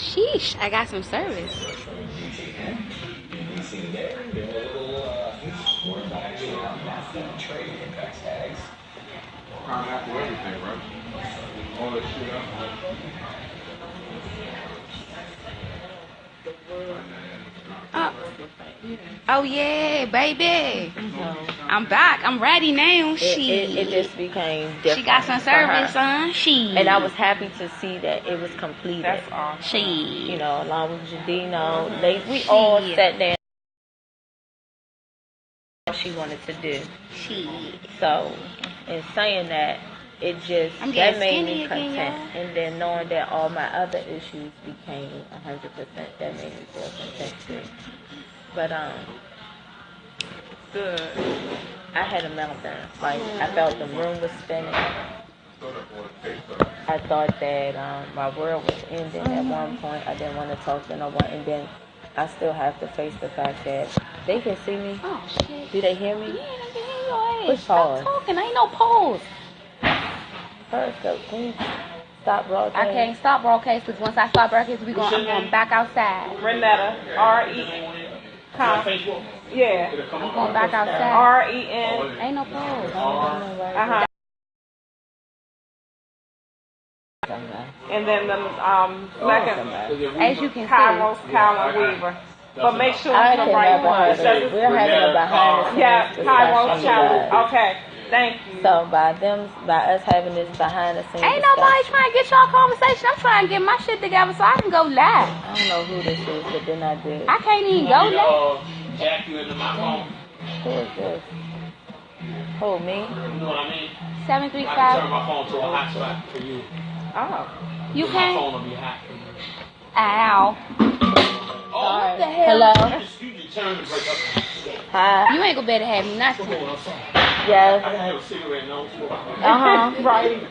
Sheesh, I got some service. After everything, right? All that shit up. Oh yeah, baby. I'm back. I'm ready now. It just became different. She got some service, son. And I was happy to see that it was completed. That's awesome. You know, along with Jadino, we all sat there. She wanted to do. So, in saying that, it just that made me content. And then knowing that all my other issues became 100%, that made me feel content too. But Good. I had a meltdown. Like I felt the room was spinning. I thought that my world was ending at one point. I didn't want to talk to no one, and then I still have to face the fact that they can see me. Oh shit. Do they hear me? Yeah, they can hear your ass. Push pause. Stop talking. Ain't no pause. First up, can you stop broadcasting? I can't stop broadcast because once I stop broadcast, I'm going back outside. Renetta. R-E-N. Yeah. I'm going back outside. R-E-N. Ain't no pause. Uh-huh. And then the second, As you can see. Kairos Callan Weaver. But make sure I it's the right one. We're having a behind the scenes Yeah, Kairos discussion. Callan. Okay. Thank you. So by us having this behind the scenes Ain't nobody trying to get y'all conversation. I'm trying to get my shit together so I can go live. I don't know who this is, but then I did. I can't even go live. Jack you into my phone. Who is this? Who, me? You know what I mean? I can 735. turn my phone to a hotspot for you. Oh. You My can't. phone will be hot for you. Ow. Oh, What the hell? Hello? you determined to break up. Hi. You ain't gonna better have nothing. Come on, I'm sorry. Yes. I gotta have a cigarette and I don't smoke. Right.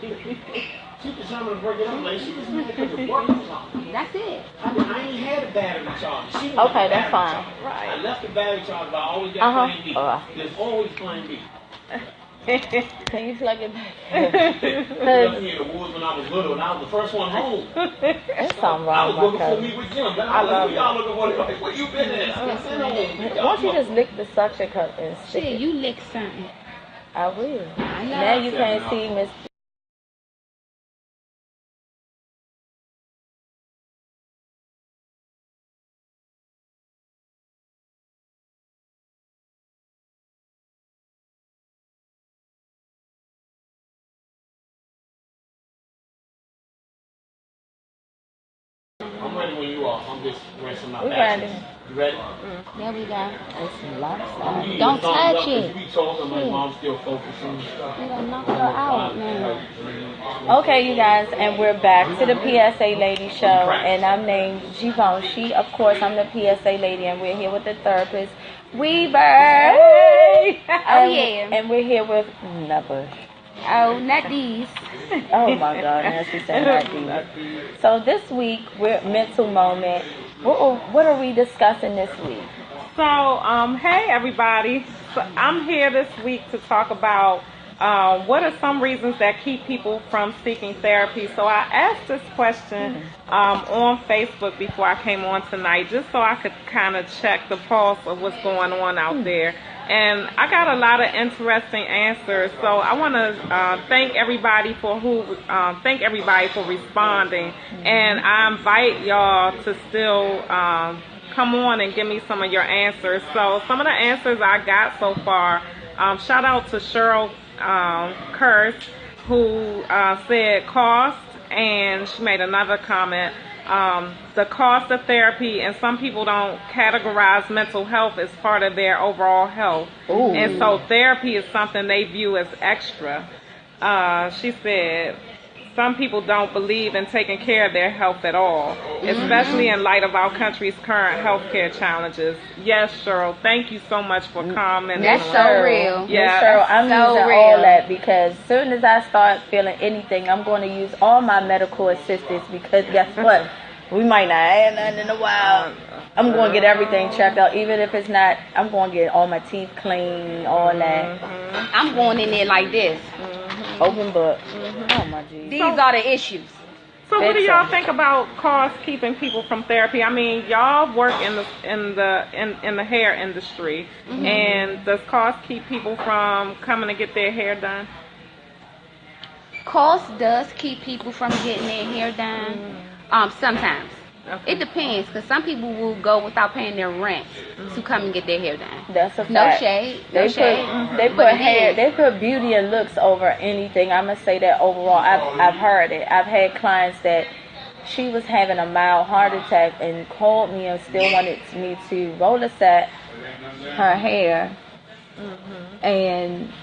She determined to break it up. Like, she was mad because the work was on. That's it. I ain't had a battery charge. She was Okay, a that's battery fine. charge. I left the battery charge, but I always got plan B. There's always plan B. Can you plug it back? I left me in the woods when I was little, and I was the first one home. There's something I wrong was with looking my for cousin. me with Jim. Then I I was love like, y'all looking for me? Like, where you been at? I was sitting home. Why don't you just lick the suction cup and stick Shit, it? you lick something. I will. I know. Now you can't see Miss. I'm ready when you are. I'm just rinsing my We back. ready. You ready? There we go. It's some lopsided. Don't touch You it. be talking, my mom's still focusing. You gonna knock her out, man. Okay, you guys, and we're back to the PSA Lady Show, and I'm named Givenchy. Of course, I'm the PSA Lady, and we're here with the therapist, Weaver. Hey. And we're here with Nubbush. Oh, not these. Oh my God, now she said not these. So this week, we're mental moment. What are we discussing this week? So, hey everybody. So I'm here this week to talk about what are some reasons that keep people from seeking therapy. So I asked this question on Facebook before I came on tonight, just so I could kind of check the pulse of what's going on out there. And I got a lot of interesting answers. So I want to thank everybody for responding, and I invite y'all to still come on and give me some of your answers. So some of the answers I got so far. Shout out to Cheryl Kurz, who said cost, and she made another comment. The cost of therapy, and some people don't categorize mental health as part of their overall health. Ooh. And so therapy is something they view as extra. She said some people don't believe in taking care of their health at all, especially in light of our country's current healthcare challenges. Yes, Cheryl, thank you so much for commenting. That's so real. Yeah, Cheryl, I'm so using real. all that because as soon as I start feeling anything, I'm going to use all my medical assistance because guess what? We might not have nothing in a while. I'm going to get everything checked out, even if it's not. I'm going to get all my teeth clean, all that. I'm going in there like this. Open book. Oh my Jesus. These are the issues. So what do y'all think about cost keeping people from therapy? I mean, y'all work in the hair industry, and does cost keep people from coming to get their hair done? Cost does keep people from getting their hair done. Sometimes. Okay. It depends, because some people will go without paying their rent to come and get their hair done. That's a fact. No shade. They put beauty and looks over anything. I'm gonna say that overall. I've heard it. I've had clients that she was having a mild heart attack and called me and still wanted me to roller set her hair, and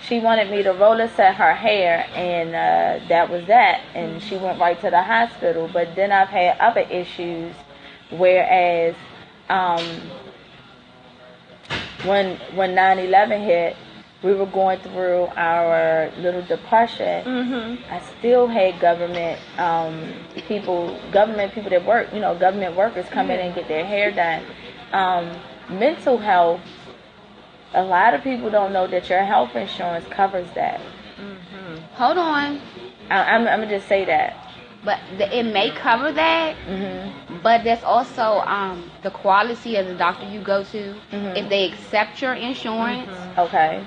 she wanted me to roller set her hair, and that was that. And she went right to the hospital. But then I've had other issues, whereas when 9/11 hit, we were going through our little depression. I still had government people that work, government workers come in and get their hair done. Mental health. A lot of people don't know that your health insurance covers that. Hold on. I'm going to just say that. But it may cover that, but there's also the quality of the doctor you go to, if they accept your insurance. Okay.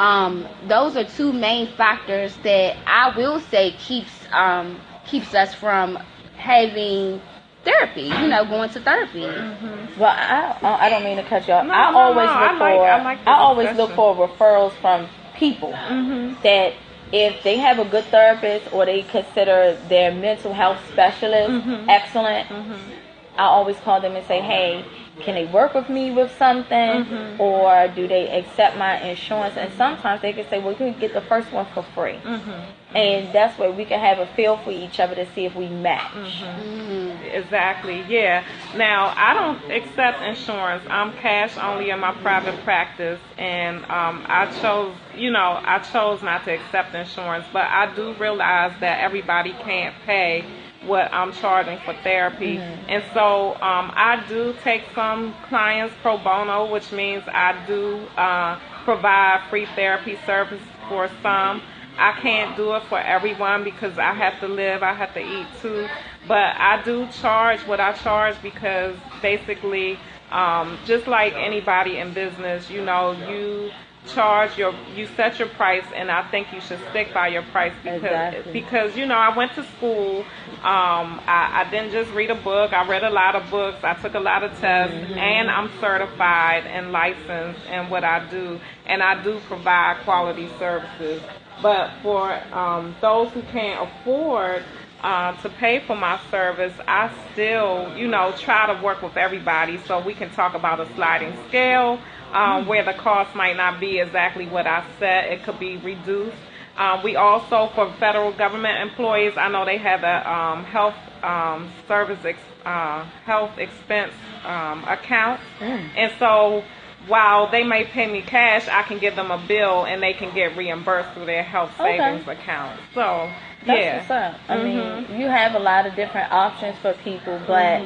Those are two main factors that I will say keeps us from having therapy, going to therapy. Well, I don't mean to cut you off. I always look for referrals from people that if they have a good therapist or they consider their mental health specialist excellent, I always call them and say, hey, can they work with me with something, or do they accept my insurance? And sometimes they can say, well, you can get the first one for free. And that's where we can have a feel for each other to see if we match. Exactly, yeah. Now, I don't accept insurance. I'm cash only in my private practice, and I chose not to accept insurance, but I do realize that everybody can't pay what I'm charging for therapy. And so I do take some clients pro bono, which means I do provide free therapy service for some. I can't do it for everyone because I have to live, I have to eat too. But I do charge what I charge because basically, just like anybody in business, you set your price, and I think you should stick by your price because I went to school. I didn't just read a book. I read a lot of books. I took a lot of tests, and I'm certified and licensed in what I do, and I do provide quality services. But for those who can't afford to pay for my service, I still, try to work with everybody so we can talk about a sliding scale where the cost might not be exactly what I said. It could be reduced. We also, for federal government employees, I know they have a health expense account. And so while they may pay me cash, I can give them a bill and they can get reimbursed through their health savings account. So, that's what's up. I mean, you have a lot of different options for people, but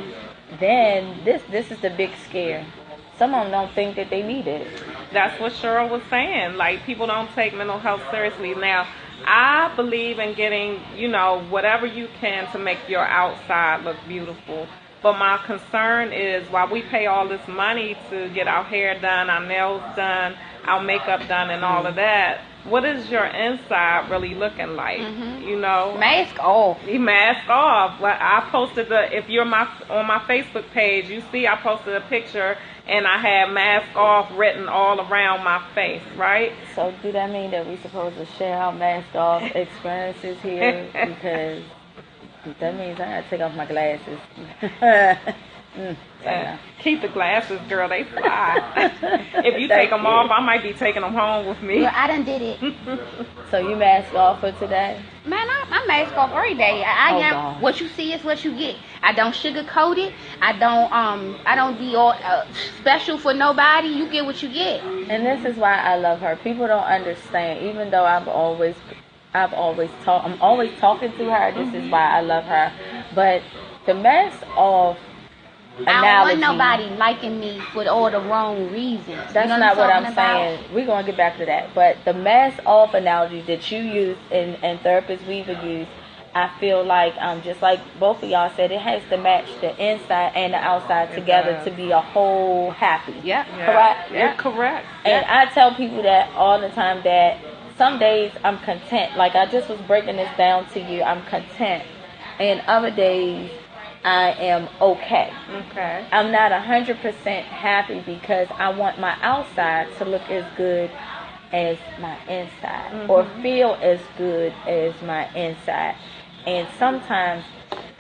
then this is the big scare. Some of them don't think that they need it. That's what Cheryl was saying. Like, people don't take mental health seriously. Now, I believe in getting, whatever you can to make your outside look beautiful. But my concern is, while we pay all this money to get our hair done, our nails done, our makeup done, and all of that, what is your inside really looking like? Mask off. Mask off. Well, I posted if you're on my Facebook page, you see I posted a picture and I had mask off written all around my face, right? So do that mean that we're supposed to share our mask off experiences here? Because that means I gotta take off my glasses. Keep the glasses, girl. They fly. If you take them off, I might be taking them home with me. Well, I done did it. So you mask off for today? Man, I mask off every day. I am. What you see is what you get. I don't sugarcoat it. I don't be all special for nobody. You get what you get. And this is why I love her. People don't understand. Even though I'm always talking to her. This is why I love her. But the mask off analogy, I don't want nobody liking me for all the wrong reasons. That's not what I'm saying. We're going to get back to that. But the mask off analogy that you use and therapists we've used I feel like, just like both of y'all said, it has to match the inside and the outside together to be a whole happy. Yeah. Correct? Yeah, correct. And I tell people that all the time, that some days I'm content. Like I just was breaking this down to you. I'm content. And other days I am okay. Okay. I'm not 100% happy because I want my outside to look as good as my inside, or feel as good as my inside. And sometimes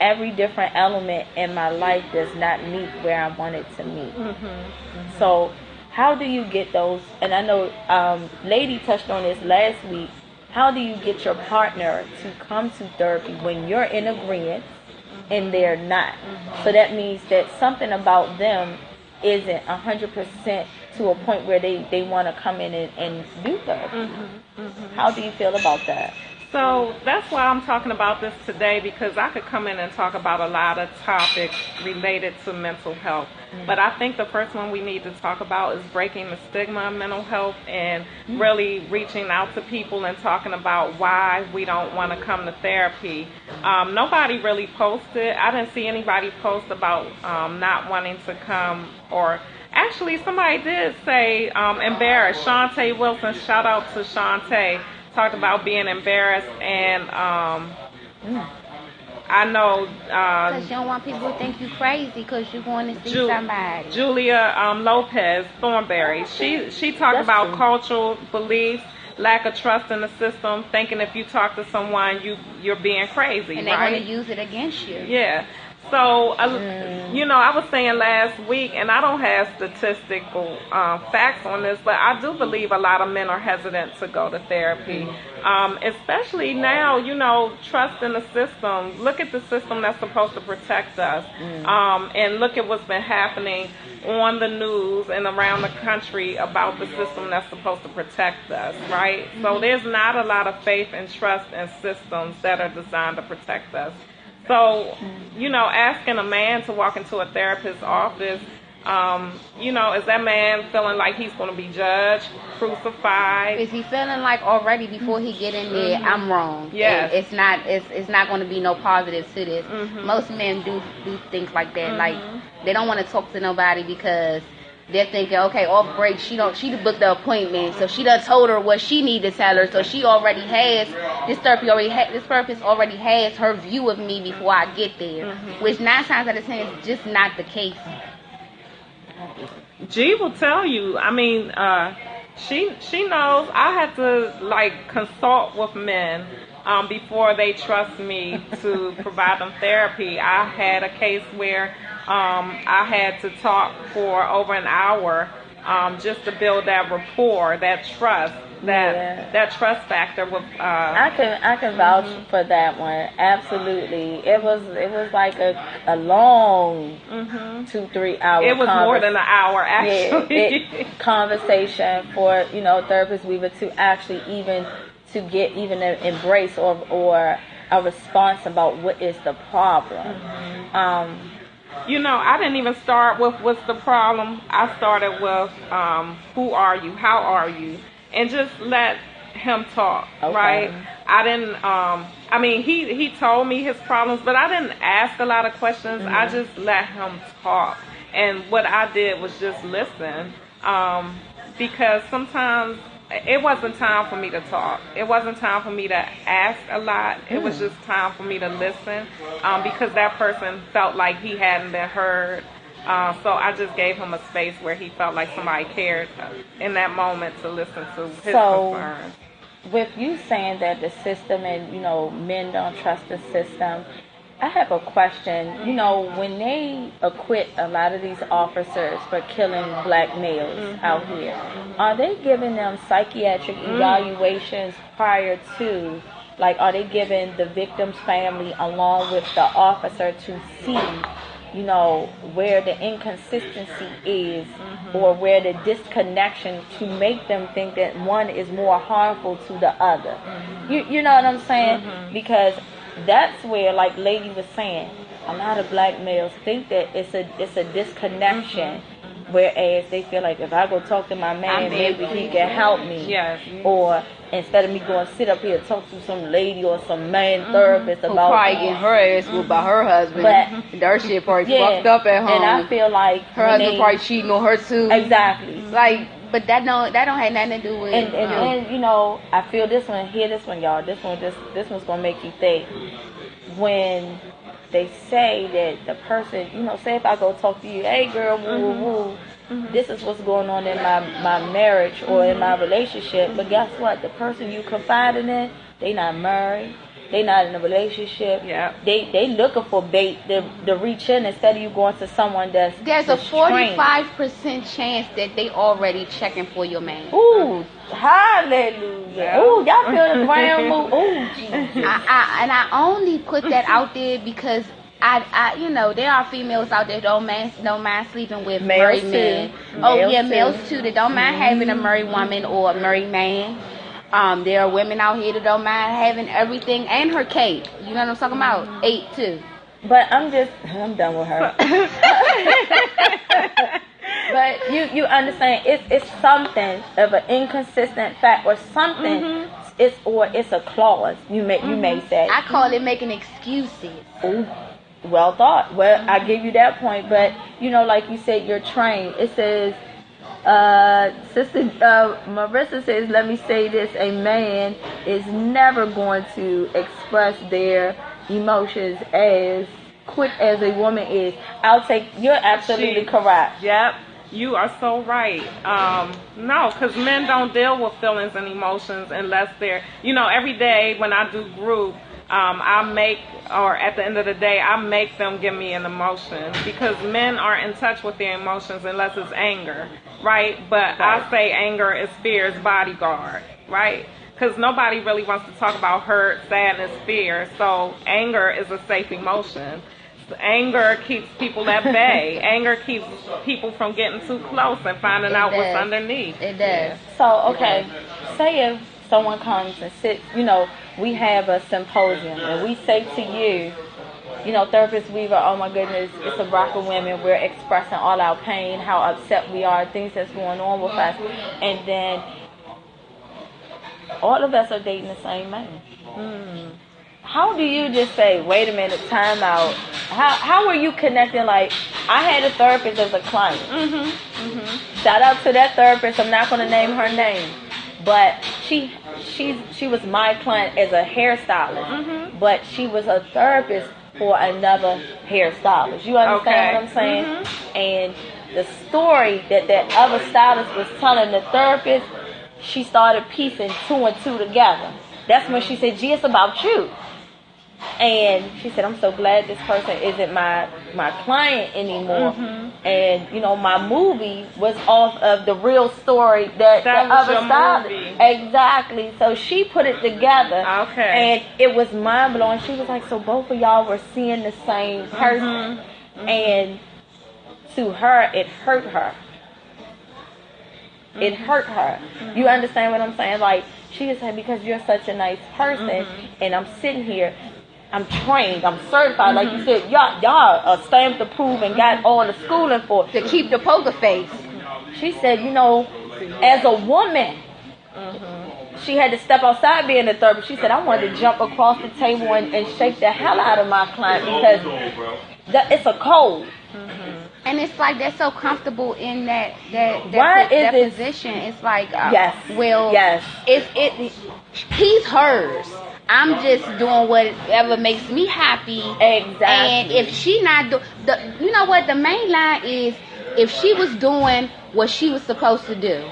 every different element in my life does not meet where I want it to meet. So how do you get those? And I know Lady touched on this last week. How do you get your partner to come to therapy when you're in agreement and they're not? So that means that something about them isn't 100% to a point where they want to come in and do therapy. How do you feel about that? So that's why I'm talking about this today, because I could come in and talk about a lot of topics related to mental health. But I think the first one we need to talk about is breaking the stigma of mental health and really reaching out to people and talking about why we don't want to come to therapy. Nobody really posted. I didn't see anybody post about not wanting to come, or actually somebody did say embarrassed. Shantae Wilson, shout out to Shantae, talked about being embarrassed, and I know Because you don't want people to think you crazy because you're going to see somebody. Julia Lopez Thornberry, she talked about cultural beliefs, lack of trust in the system, thinking if you talk to someone you're being crazy, and they right? want to use it against you. Yeah. So, you know, I was saying last week, and I don't have statistical facts on this, but I do believe a lot of men are hesitant to go to therapy, especially now, you know, trust in the system. Look at the system that's supposed to protect us, and look at what's been happening on the news and around the country about the system that's supposed to protect us, right? So there's not a lot of faith and trust in systems that are designed to protect us. So, you know, asking a man to walk into a therapist's office, you know, is that man feeling like he's going to be judged, crucified? Is he feeling like already before he get in there, I'm wrong? Yes. It's not going to be no positives to this. Most men do things like that. Like they don't want to talk to nobody because they're thinking, okay, off break, she booked the appointment, so she done told her what she need to tell her, so she already has this therapist already has her view of me before I get there, which 9 times out of 10 is just not the case. G will tell you. I mean, she knows. I had to like consult with men before they trust me to provide them therapy. I had a case where I had to talk for over an hour just to build that rapport, that trust, that trust factor with. I can vouch for that one. Absolutely, it was like a long 2-3 hour. It was more than an hour actually. Conversation for therapists we were to actually even to get even an embrace or a response about what is the problem. I didn't even start with what's the problem. I started with who are you, how are you, and just let him talk, right? I didn't, I mean, he told me his problems, but I didn't ask a lot of questions. I just let him talk. And what I did was just listen, because sometimes it wasn't time for me to talk. It wasn't time for me to ask a lot. It was just time for me to listen, because that person felt like he hadn't been heard. So I just gave him a space where he felt like somebody cared in that moment to listen to his concerns. With you saying that the system and, men don't trust the system, I have a question. When they acquit a lot of these officers for killing black males out here, are they giving them psychiatric evaluations prior to, like, are they giving the victim's family along with the officer to see, where the inconsistency is or where the disconnection to make them think that one is more harmful to the other? You know what I'm saying? Because that's where, like Lady was saying, a lot of black males think that it's a disconnection, whereas they feel like if I go talk to my man, maybe he can help me. Yes. Or instead of me going sit up here and talk to some lady or some man therapist about probably getting her ass whooped by her husband. But their shit probably fucked up at home. And I feel like her husband probably cheating on her too. Exactly. Like, but that don't have nothing to do with. And then, you know, I feel this one. Hear this one, y'all. This one's gonna make you think. When they say that the person, you know, say if I go talk to you, hey girl, woo woo. This is what's going on in my marriage or in my relationship. But guess what? The person you confiding in, they not married. They not in a relationship. Yeah. They looking for bait to reach in instead of you going to someone that's There's a 45% chance that they already checking for your man. Ooh, hallelujah. Yeah. Ooh, y'all feel the ground move. Ooh, Jesus. I only put that out there because I you know, there are females out there don't mind sleeping with married men. Males too that don't mind having a married woman or a married man. There are women out here that don't mind having everything and her cake. You know what I'm talking about? 8 too. But I'm done with her. But you understand, it's something of an inconsistent fact or something. It's a clause. You may say. I call it making excuses. Ooh. Well thought. Well, I give you that point, but you know, like you said, you're trained. It says, Sister Marissa says, let me say this: a man is never going to express their emotions as quick as a woman is. You're absolutely correct. Yep. You are so right. No, because men don't deal with feelings and emotions unless they're, you know, every day when I do group, at the end of the day, I make them give me an emotion because men aren't in touch with their emotions unless it's anger, right? But I say anger is fear's bodyguard, right? Because nobody really wants to talk about hurt, sadness, fear. So anger is a safe emotion. Anger keeps people at bay. Anger keeps people from getting too close and finding out what's underneath. It does. So, okay, say if someone comes and sits, you know, we have a symposium and we say to you, you know, Therapist Weaver, oh my goodness, it's a rock of women. We're expressing all our pain, how upset we are, things that's going on with us. And then all of us are dating the same man. How do you just say, wait a minute, time out? How were you connecting? Like, I had a therapist as a client. Shout out to that therapist. I'm not going to name her name. But she was my client as a hairstylist. But she was a therapist for another hairstylist. You understand what I'm saying? And the story that other stylist was telling the therapist, she started piecing 2 and 2 together. That's when she said, gee, it's about you. And she said, I'm so glad this person isn't my client anymore. And, you know, my movie was off of the real story that the other stylist. Exactly. So she put it together. And it was mind blowing. She was like, so both of y'all were seeing the same person. And to her, it hurt her. It hurt her. You understand what I'm saying? Like, she just said, because you're such a nice person, and I'm sitting here, I'm trained, I'm certified, like you said, y'all are stamped to prove and got all the schooling for to keep the poker face. She said, you know, as a woman, she had to step outside being a therapist. She said, I wanted to jump across the table and shake the hell out of my client because it's a code. And it's like they're so comfortable in that position. It's like, he's hers. I'm just doing whatever makes me happy. Exactly. And if she not you know what the main line is, if she was doing what she was supposed to do,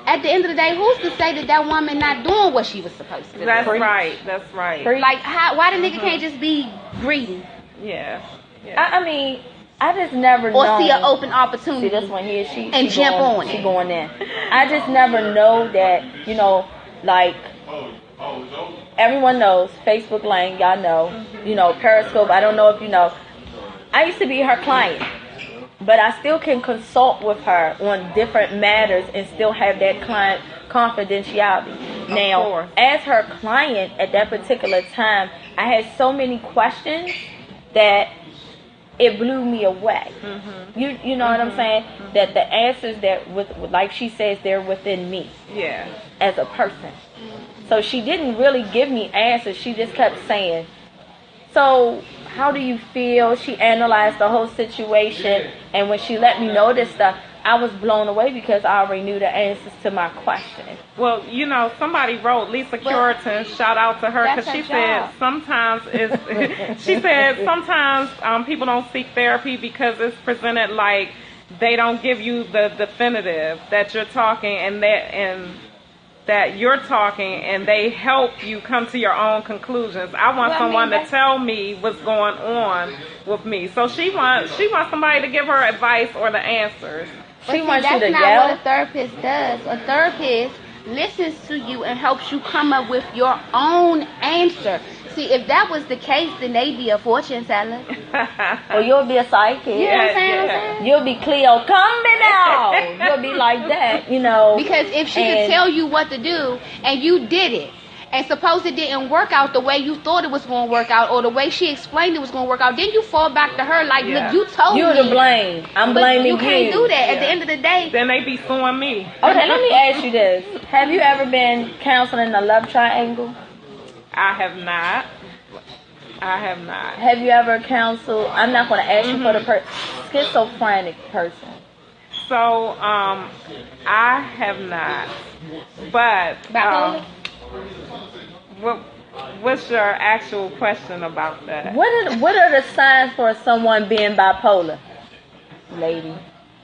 at the end of the day, who's to say that woman not doing what she was supposed to do? That's right. That's right. Like, why the nigga can't just be greedy? Yeah. I mean, I just never or know. See an open opportunity. See this one here, she jump on it. She going in. I just never know that, you know, like everyone knows Facebook Lane, y'all know, you know, Periscope. I don't know if you know. I used to be her client, but I still can consult with her on different matters and still have that client confidentiality. Now, as her client at that particular time, I had so many questions that it blew me away. You know what I'm saying? That the answers that like she says, they're within me. Yeah. As a person. So she didn't really give me answers. She just kept saying, so how do you feel? She analyzed the whole situation, and when she let me know this stuff, I was blown away because I already knew the answers to my question. Well, you know, somebody wrote, Lisa Curitan, shout out to her, because she said sometimes people don't seek therapy because it's presented like they don't give you the definitive that you're talking and that you're talking, and they help you come to your own conclusions. I want someone to tell me what's going on with me. So she wants somebody to give her advice or the answers. She wants you to That's yell. not what a therapist does. A therapist listens to you and helps you come up with your own answer. See, if that was the case, then they'd be a fortune teller. Or you'll be a psychic. You know what I'm saying? You'll be Cleo, come me now. You'll be like that, you know. Because if she could tell you what to do and you did it, and suppose it didn't work out the way you thought it was going to work out, or the way she explained it was going to work out, then you fall back to her like, look, you told me. You're to blame. I'm blaming you. You can't do that. At the end of the day. Then they be suing me. Okay, let me ask you this. Have you ever been counseling a love triangle? I have not. Have you ever counseled, I'm not going to ask you for the schizophrenic person. So, I have not. But, what's your actual question about that? What are the signs for someone being bipolar, lady?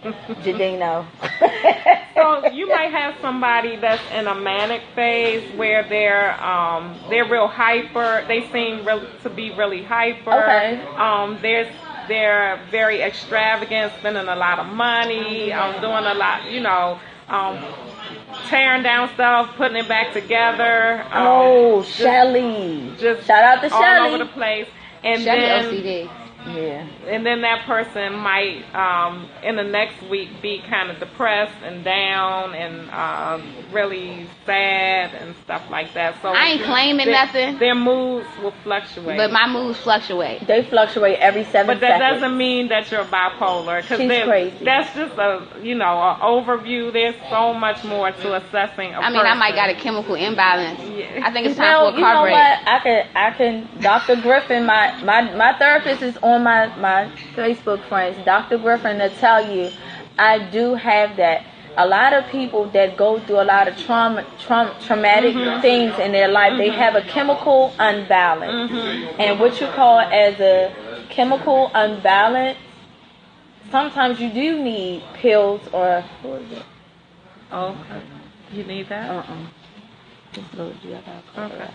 Jadino. So you might have somebody that's in a manic phase where they're real hyper. They seem to be really hyper. Okay. They're very extravagant, spending a lot of money, doing a lot, you know, tearing down stuff, putting it back together. Shelly. Just shout out to all Shelly. over the place. And Shelly then OCD. Yeah. And then that person might, in the next week, be kind of depressed and down and really sad and stuff like that. So I ain't claiming nothing. Their moods will fluctuate. But my moods fluctuate. They fluctuate every 7 seconds. But that doesn't mean that you're bipolar. She's crazy. That's just an overview. There's so much more to assessing a person. I might got a chemical imbalance. Yeah. I think it's time for a car break. You know what? I can. Dr. Griffin, my therapist is on my Facebook friends. Dr. Griffin will tell you, I do have that. A lot of people that go through a lot of traumatic things in their life, they have a chemical unbalance. And what you call as a chemical unbalance, sometimes you do need pills or what is it? Oh, you need that? Okay.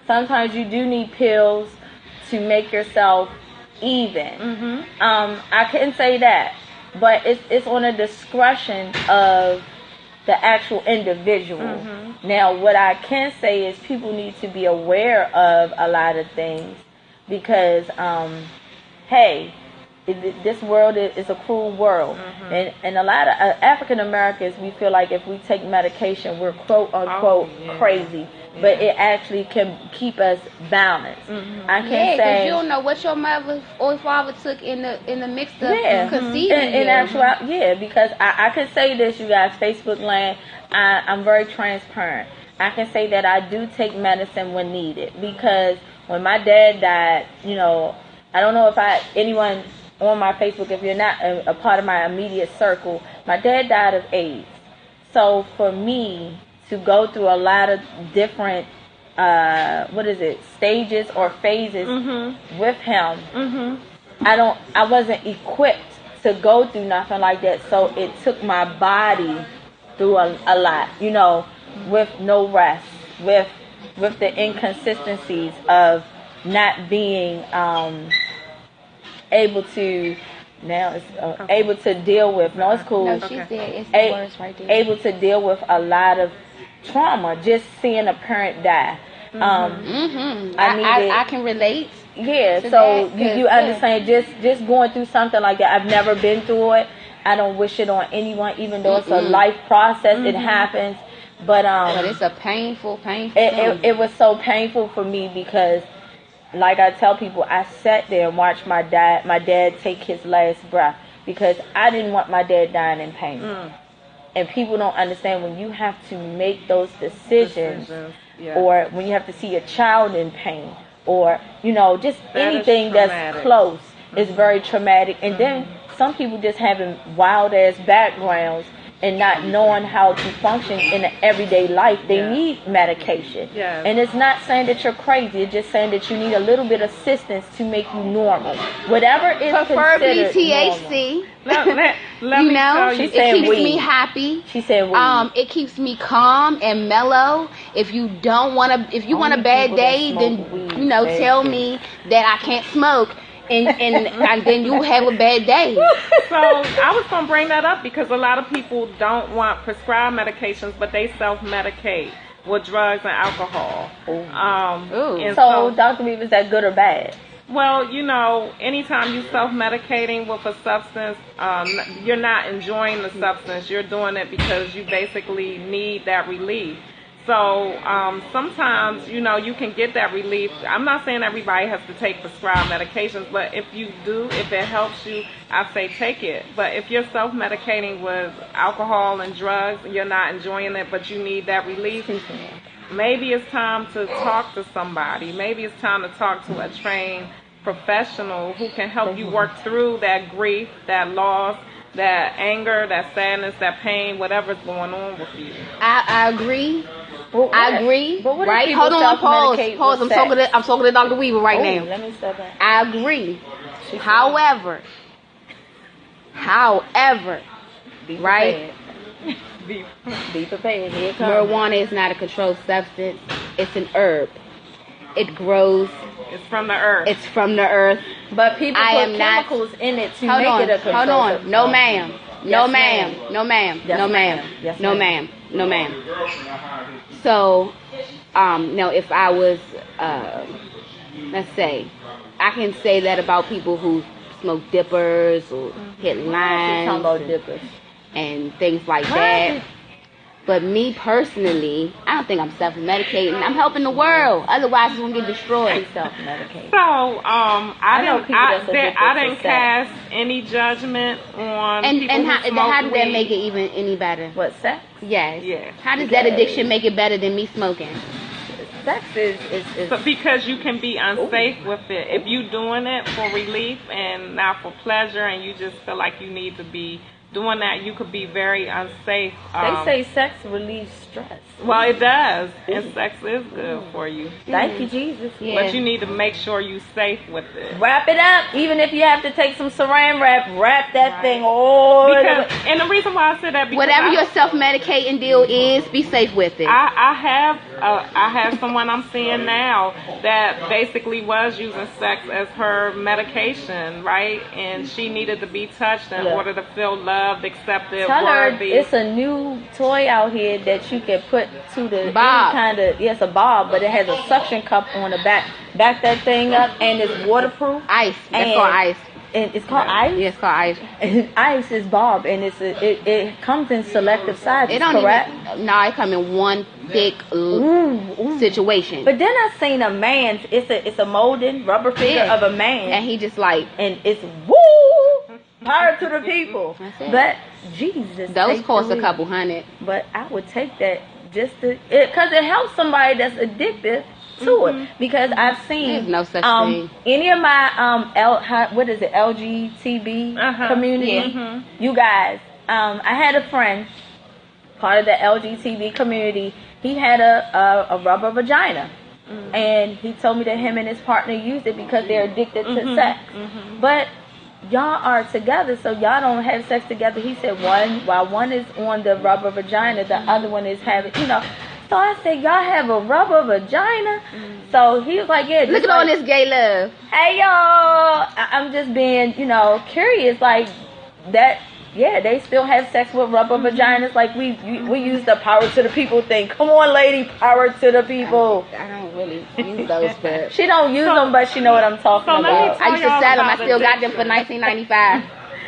Sometimes you do need pills to make yourself even. I couldn't say that, but it's on a discretion of the actual individual. Now, what I can say is people need to be aware of a lot of things because, hey, this world is a cruel world, and a lot of African Americans, we feel like if we take medication, we're quote unquote crazy. But it actually can keep us balanced. I can say because you don't know what your mother or father took in the mix of conceiving. In actuality, because I can say this, you guys, Facebook land. I'm very transparent. I can say that I do take medicine when needed because when my dad died, you know, I don't know if anyone on my Facebook, if you're not a part of my immediate circle, my dad died of AIDS. So for me to go through a lot of different stages or phases with him, I wasn't equipped to go through nothing like that. So it took my body through a lot, you know, with no rest, with the inconsistencies of not being able to. Now it's able to deal with. No, it's cool. No, she said it's the worst right there. Able to deal with a lot of trauma, just seeing a parent die. I can relate. Yeah, so you understand, just going through something like that. I've never been through it. I don't wish it on anyone, even though it's a life process. It happens, but it's a painful. It was so painful for me because, like I tell people, I sat there and watched my dad take his last breath because I didn't want my dad dying in pain. And people don't understand when you have to make those decisions, or when you have to see a child in pain, or just anything that's close is very traumatic. And then some people just having wild ass backgrounds and not knowing how to function in an everyday life. They need medication. And it's not saying that you're crazy. It's just saying that you need a little bit of assistance to make you normal. Whatever is preferably considered THC. Let me tell you. It keeps me happy. She said weed. It keeps me calm and mellow. If you want a bad day, then tell me that I can't smoke. And then you have a bad day. So I was going to bring that up because a lot of people don't want prescribed medications, but they self-medicate with drugs and alcohol. And so Dr. Beaver, is that good or bad? Well, anytime you self-medicating with a substance, you're not enjoying the substance. You're doing it because you basically need that relief. So sometimes, you can get that relief. I'm not saying everybody has to take prescribed medications, but if you do, if it helps you, I say take it. But if you're self-medicating with alcohol and drugs, and you're not enjoying it, but you need that relief, maybe it's time to talk to somebody. Maybe it's time to talk to a trained professional who can help you work through that grief, that loss, that anger, that sadness, that pain, whatever's going on with you. I agree. I agree. But right? Hold on, pause. I'm talking to Dr. Weaver right now. Let me step back. I agree. However, right? Be prepared. Here it comes. Marijuana is not a controlled substance. It's an herb. It grows. It's from the earth. It's from the earth. But people put chemicals in it to make it a controlled substance. Hold on. No, ma'am. No, ma'am. No, ma'am. Yes, no, ma'am. Yes, no, ma'am. No, ma'am. So, if I was, let's say, I can say that about people who smoke dippers or hit lines. Talking about dippers and things like that. But me personally, I don't think I'm self-medicating. I'm helping the world. Otherwise, it's gonna get destroyed. Self-medicating. So, I didn't cast any judgment on people and how does that make it even any better? What, sex? Yes. Yeah. How does that addiction make it better than me smoking? Sex is so because you can be unsafe with it. If you doing it for relief and not for pleasure, and you just feel like you need to be doing that, you could be very unsafe. They say sex relieves stress. Well, it does, and sex is good for you. Thank you, Jesus. Yeah. But you need to make sure you're safe with it. Wrap it up, even if you have to take some saran wrap that thing and the reason why I said that, because whatever your self-medicating deal is, be safe with it. I have someone I'm seeing now that basically was using sex as her medication, right? And she needed to be touched in order to feel loved, accepted, Tell worthy. her it's a new toy out here that you can put to the bob. Yes, a bob, but it has a suction cup on the back. Back that thing up, and it's waterproof. Ice. It's called ice. And it's called ice? Yeah, it's called ice. And ice is bob, and it comes in selective sizes, correct? It comes in one thick situation. But then I seen a man, it's a molded rubber figure of a man. And he just like... And it's woo! Power to the people. But Jesus. Those cost a couple $100. But I would take that just to... Because it helps somebody that's addicted to it, because I've seen there's no such thing. Any of my LGTB community, you guys, I had a friend, part of the LGTB community. He had a rubber vagina, and he told me that him and his partner used it because they're addicted to sex. But y'all are together, so y'all don't have sex together. He said while one is on the rubber vagina, the other one is having, So I said, y'all have a rubber vagina? So he was like, yeah. Look at all this gay love. Hey, y'all. I'm just being, curious. Like, that, they still have sex with rubber vaginas. Like, we use the power to the people thing. Come on, lady, power to the people. I don't really use those, but... She don't use them, but she know what I'm talking about. I used to sell them. I still got them for $19.95.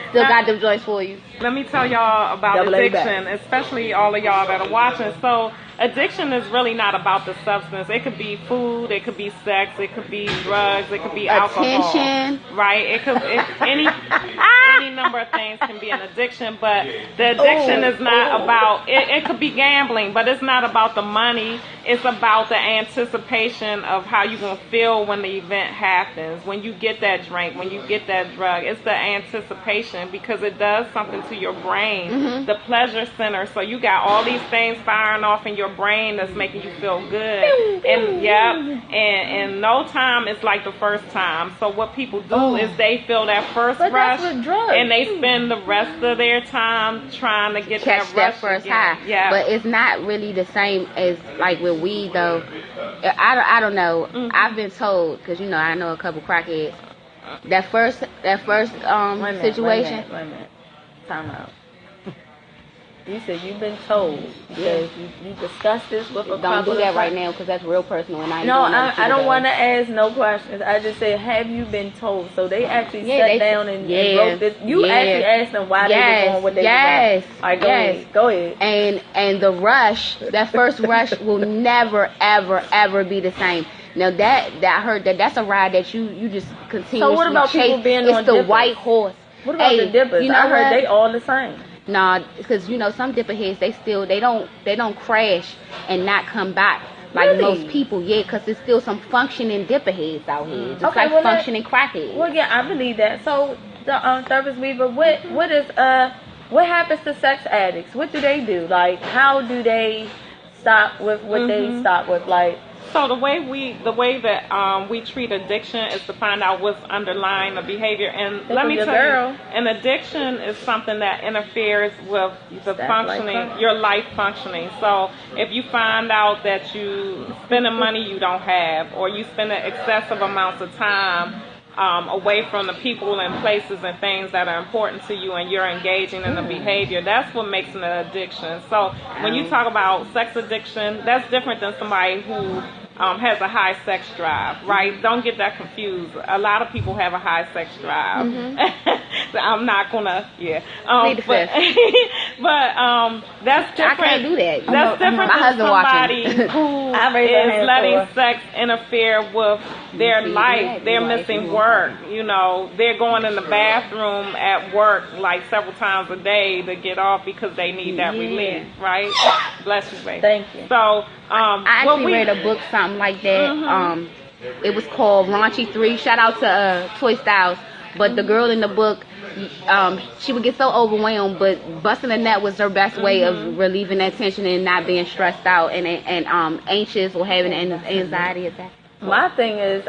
Still got them joints for you. Let me tell y'all about addiction, especially all of y'all that are watching. So, addiction is really not about the substance. It could be food, it could be sex, it could be drugs, it could be alcohol. Attention. Right? It could any number of things can be an addiction, but the addiction is not about, it could be gambling, but it's not about the money. It's about the anticipation of how you're going to feel when the event happens, when you get that drink, when you get that drug. It's the anticipation because it does something to your brain, the pleasure center. So you got all these things firing off in your brain that's making you feel good. And no time is like the first time. So what people do is they feel that first rush and they spend the rest of their time trying to get catch that that rush first again. high. Yeah. But it's not really the same as like with weed though. I don't know. I've been told, because you know I know a couple crackheads, that first situation. Wait a minute. Time out. You said you've been told because you discussed this with a couple. Don't do that right now because that's real personal. And I don't want to ask no questions. I just said, have you been told? So they actually sat down and wrote this. You actually asked them why they were doing what they were doing. All right, go ahead. And the rush, that first rush will never, ever, ever be the same. Now that I heard that's a ride that you just continuously So what about chase. people being it's on the dippers? white horse. What about the dippers? You know I heard what? they all the same. Nah, because you know some dipper heads they don't crash and not come back like Really? most people. Yeah, because there's still some functioning dipper heads out here, just like functioning crackheads. Well, yeah, I believe that. So the Therapist Weaver, what happens to sex addicts? What do they do? Like, how do they stop with what they stop with? Like. So the way that we treat addiction is to find out what's underlying the behavior. And let me tell you, an addiction is something that interferes with the functioning, your life functioning. So if you find out that you spending money you don't have, or you spend excessive amounts of time away from the people and places and things that are important to you, and you're engaging in the behavior, that's what makes it an addiction. So when you talk about sex addiction, that's different than somebody who has a high sex drive, right? Don't get that confused. A lot of people have a high sex drive. So I'm not gonna, but that's different. I can't do that. That's different than somebody who is letting sex interfere with their life. They're missing work. You know, they're going in the bathroom at work like several times a day to get off because they need that relief, right? Bless you, baby. Thank you. So, I actually read a book, something like that. It was called Raunchy 3. Shout out to Toy Styles. But the girl in the book, she would get so overwhelmed, but busting a nut was her best way of relieving that tension and not being stressed out and anxious or having anxiety attack. My thing is,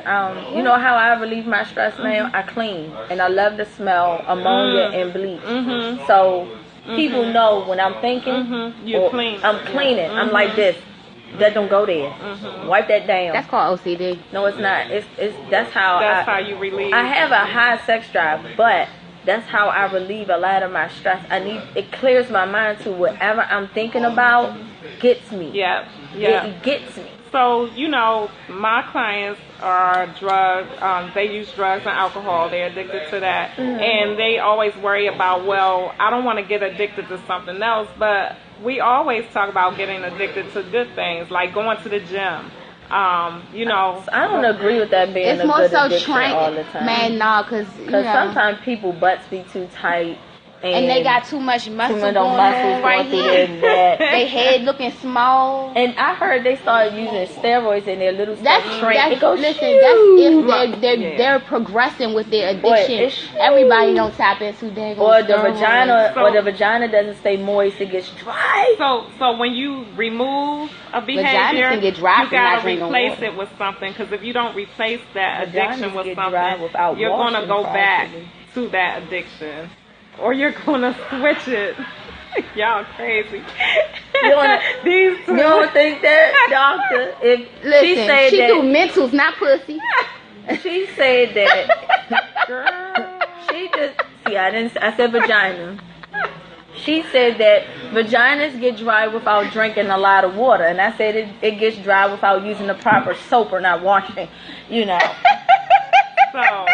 you know how I relieve my stress now? I clean, and I love the smell ammonia and bleach. So people know when I'm thinking, you clean. I'm cleaning. I'm like this. That don't go there. Wipe that down. That's called OCD. No, it's not. That's how you relieve. I have a high sex drive, but that's how I relieve a lot of my stress. It clears my mind to whatever I'm thinking about gets me. Yeah. It gets me. So, you know, my clients are they use drugs and alcohol. They're addicted to that. And they always worry about, well, I don't want to get addicted to something else. But we always talk about getting addicted to good things, like going to the gym. You know. I don't agree with that being it's a more good so addiction all the time. Man, no, because sometimes people butts be too tight. And they got too much muscle going on right here. They head looking small. And I heard they started using steroids in their little that's if they're progressing with their addiction. Everybody don't tap into that. Or the vagina doesn't stay moist; it gets dry. So when you remove a behavior, can get dry you gotta replace it with something. Because if you don't replace that addiction with something, you're gonna go back to that addiction. Or you're gonna switch it. Y'all crazy. You don't think that, doctor? Listen, she do mentals, not pussy. She said that. Girl, she just I said vagina. She said that vaginas get dry without drinking a lot of water, and I said it gets dry without using the proper soap or not washing. You know. So.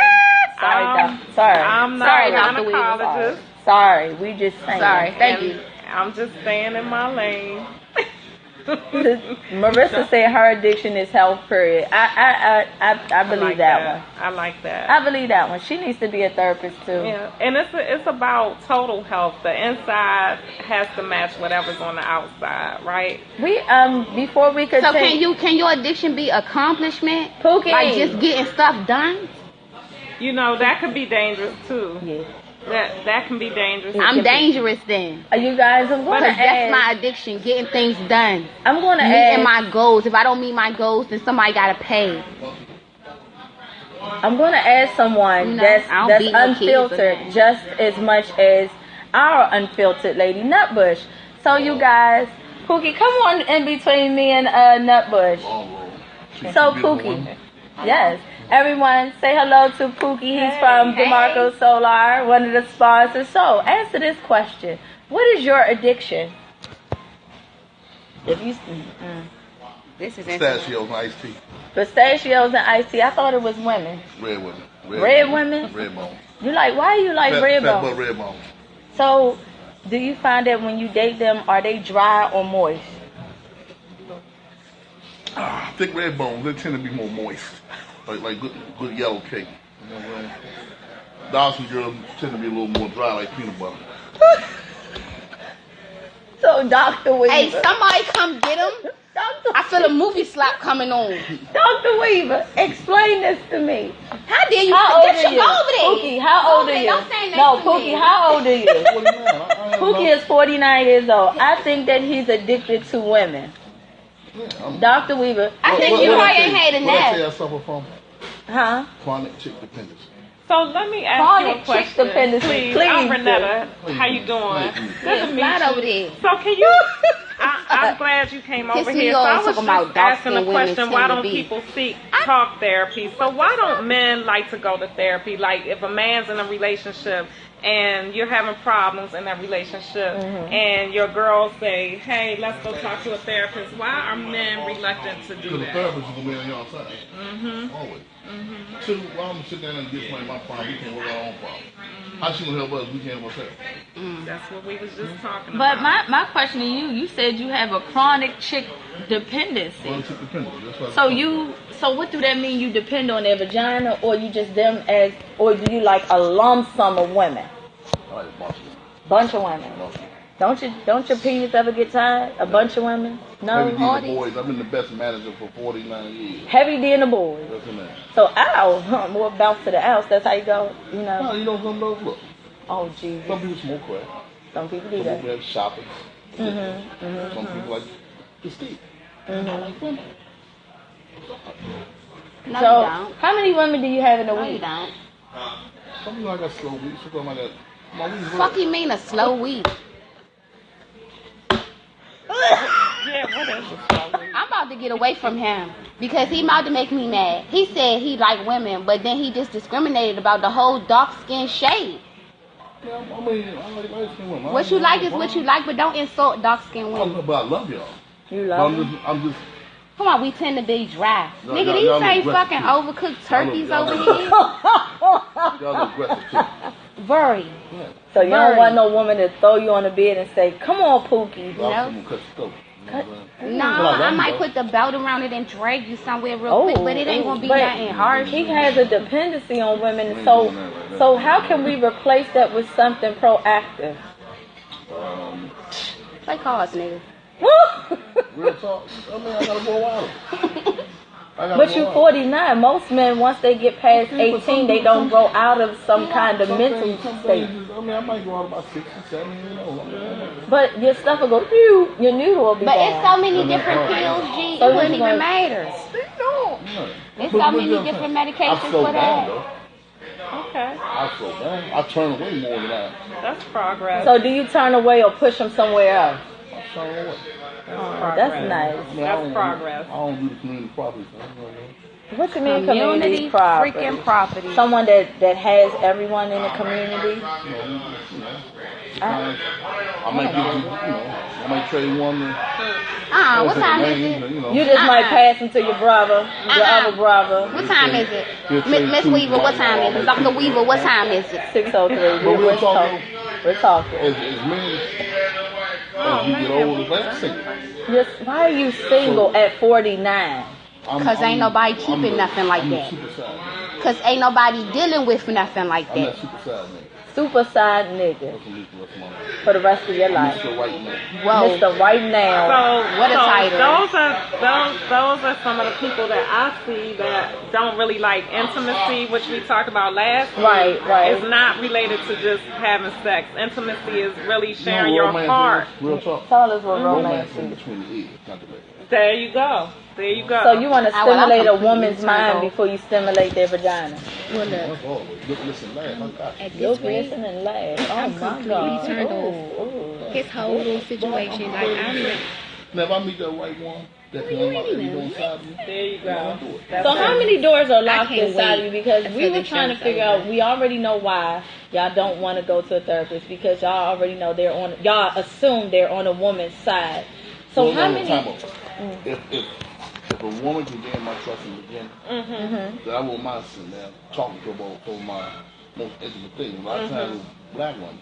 Sorry. I'm not a gynecologist. Sorry, we just saying. Sorry, thank you. I'm just staying in my lane. Marissa said her addiction is health. Period. I believe that one. I like that. I believe that one. She needs to be a therapist too. Yeah, and it's about total health. The inside has to match whatever's on the outside, right? We before we could. So can your addiction be accomplishment? Pookie. Like just getting stuff done? You know, that could be dangerous too. Yeah. That can be dangerous. I'm dangerous then. You guys, I'm going to Because that's my addiction, getting things done. I'm going to meeting my goals. If I don't meet my goals, then somebody got to pay. I'm going to ask someone that's unfiltered just as much as our unfiltered lady Nutbush. So you guys, Pookie, come on in between me and Nutbush. So Pookie, yes. Everyone, say hello to Pookie. He's from DeMarco Solar, one of the sponsors. So, answer this question. What is your addiction? If you This is pistachios and iced tea. Pistachios and iced tea. I thought it was women. Red women. Red women? Red bones. You like? Why do you like red bones? Fat butt red bones. So, do you find that when you date them, are they dry or moist? Thick red bones, they tend to be more moist. Like good yellow cake. You know what I'm saying? Dawson girls tend to be a little more dry, like peanut butter. So, Dr. Weaver. Hey, somebody come get him. I feel a movie slap coming on. Dr. Weaver, explain this to me. How dare you? How old are you? Go over there. Pookie, how old are you? Don't say No, to Pookie, me. how old are you? Pookie is 49 years old. I think that he's addicted to women. Dr. Weaver. I think you probably ain't had What I say enough. I suffer from? Huh? Chronic chick dependency. So let me ask Chronic you a chick question. dependency. Please, Please I'm do. Renetta. Please How you do. doing? Please do. Good to meet Slide you. over there. So can you? I'm glad you came Kiss over me here. So all I and was talk just about asking the dark-skinned women question: Why tend to don't be. people seek talk therapy? So why don't men like to go to therapy? Like if a man's in a relationship and you're having problems in that relationship, and your girls say, "Hey, let's go talk to a therapist." Why are men reluctant to do Because the that? therapist is going to be on your side. Always. Two, why I'm going to sit down and get my problem? We can't work our own problem. How she going to help us? We can't help ourselves. That's what we was just talking But about. my question to you said you have a chronic chick dependency. Chronic chick dependency. That's why So what do that mean? You depend on their vagina, or you just them as, or do you like a lump sum of women? I like a Bunch of women. Don't your penis ever get tired? A bunch of women? No, Heavy D all and the these. boys. I've been the best manager for 49 years. Heavy D and the boys. That's in there. So ow, more bounce to the ounce. That's how you go. You know. No, you know some of those look. Oh Jesus. Some people smoke crack. Some people do Some that. people have shopping. Some people like to steak. No, So you don't. how many women do you have in a No, you week? don't. Some people I got slow weeks. Some people I got my weeks. Fuck you mean a slow week? Yeah, what is it? I'm about to get away from him because he about to make me mad. He said he like women, but then he just discriminated about the whole dark skin shade. Yeah, I mean, I like light skin women. What you like is what you like, but don't insult dark skin women. But I love y'all. You But love them? I'm just. Come on, we tend to be dry. No, Nigga, y'all these ain't aggressive fucking too. overcooked turkeys Y'all over look- here. Y'all aggressive too. Very. So you don't Burn. want no woman to throw you on the bed and say, "Come on, Pookie." Y'all No. gonna cut your throat. You know what I'm saying? Nah, But I love I you, might though. put the belt around it and drag you somewhere real quick, but it ain't gonna be but nothing harsh. He has a dependency on women, ain't so doing that right there. so how can we replace that with something proactive? Play cards, nigga. Real talk. I mean, I gotta go out. But you 49. Most men, once they get past 18, they don't grow out of some kind of mental state. I mean, I might go out about 60, 70, you know. But your stuff will go, phew, your noodle will be But gone. it's so many different pills, G. So It wouldn't you even gonna- matter. Yeah. There's But so what many you know different what I'm saying? medications I slow for down, that. though. Okay, I slow down. I turn away more than I. that's progress. So do you turn away or push them somewhere else? I turn away. Oh, that's nice. I mean, That's progress. I don't do the community property thing. What you mean Community community property? freaking property. Someone that has everyone in the community. I might give you, I might trade one. What time is it? You just might pass them to your brother, your other brother. What time is it? He'll trade Miss two. Weaver, what time is it? Dr. Weaver, what time is it? 603. But we're talking. We're talking. As men, as we get older, like I say, Why are you single at 49? Because ain't nobody keeping nothing like that. Because ain't nobody dealing with nothing like I'm that. that super side nigga. Super side nigga for the rest of your life. Mr. Right now. Whoa. Mr. Right Now. So What a title. Those are some of the people that I see that don't really like intimacy, which we talked about last week. Right. It's not related to just having sex. Intimacy is really sharing your heart. Real talk. Tell us what romance in is. between the ears, not the baby. There you go. There you go. So you want to stimulate a completely woman's mind turned off. before you stimulate their vagina. Well, look, That's always. Look, listen, laugh. I got you. at Look, this rate, listen and laugh. Oh I'm my completely God. turned off. his whole little situation, like, I'm not. Now, if I meet that right one that can unlock every door inside of me, There you I'll go. do it. That's So how it. many doors are locked can't inside wait you? Because we until were this trying to show's figure over. out. We already know why y'all don't want to go to a therapist, because y'all already know they're on. Y'all assume they're on a woman's side. So Well, how no, many? time out. If a woman can gain my trust in the beginning, then I won't mind sitting there talking to her about my most intimate things. A lot of times with black women,